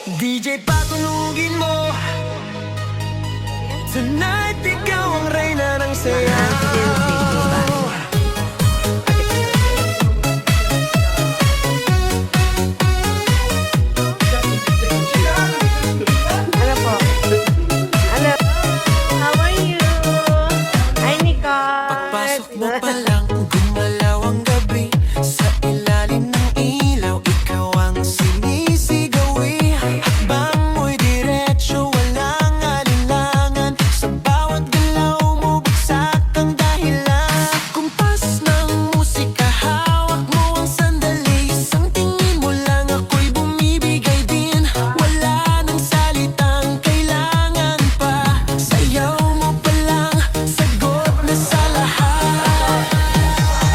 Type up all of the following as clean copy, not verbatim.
DJ patunugin mo. Tonight ikaw ang reyna ng sayaw. Pagpasok mo pa lang, gumalaw ang gabi. Sa ilalim ng ilaw, ikaw ang sinisigawi. Hakbang mo'y diretso, walang alinlangan. Sa bawat galaw mo, bagsak ang dahilan. Sa kumpas ng musika, hawak mo ang sandali. Isang tingin mo lang, ako'y bumibigay din. Wala nang salitang kailangan pa. Sayaw mo pa lang, sagot na sa lahat.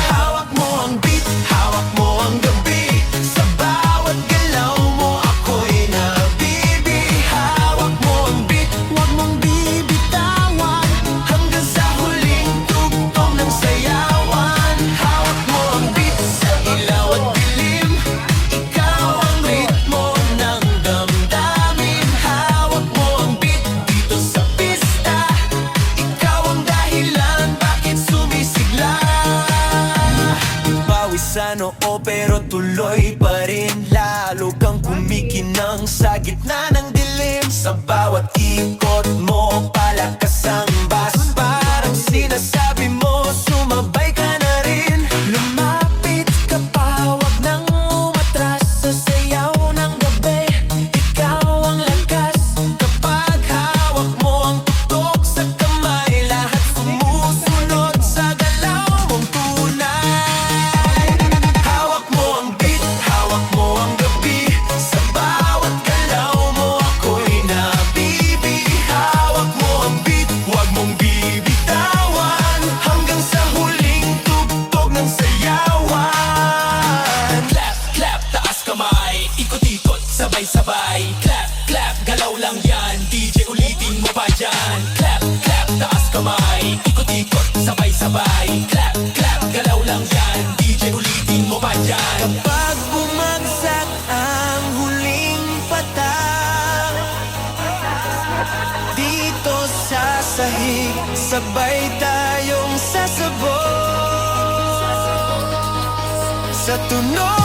Hawak mo ang beat, hawak mo ang gabi. Sa bawat galaw mo, ako'y nabibi. Hawak mo ang beat, huwag mong bibitawan. Hanggang sa huling tugtog ng sayawan. Hawak mo ang beat, sa ilaw at dilim. Ikaw ang ritmo ng damdamin. Hawak mo ang beat, dito sa pista. Ikaw ang dahilan, bakit sumisigla. Pawis sa noo pero tuloy pa rin. Lalo kang kumikinang sa gitna ng dilim. Sa bawat ikot mo, palakas ang bass. Parang sinasabi mo, sumabay ka na rin. Lumapit ka pa, wag nang umatras. Sa sayaw ng gabi, ikaw ang lakas. Kapag hawak mo ang tutok sa kamay, lahat sumusunod sa galaw mong tunay. Hawak mo ang beat, hawak mo ang gabi. Sa bawat galaw mo, ako'y nabibi. Hawak mo ang beat, huwag mong bibitawan. Hanggang sa huling tugtog ng sayawan. Clap, clap, taas kamay. Ikot-ikot, sabay-sabay. Clap, clap, galaw lang yan. DJ ulitin mo pa dyan. Clap, clap, taas kamay. Ikot-ikot, sabay-sabay. Clap, clap, galaw lang yan. DJ ulitin mo pa dyan. Kapag bumagsak ang huling patak, dito sa sahig, sabay tayong sasabog. Sa tunog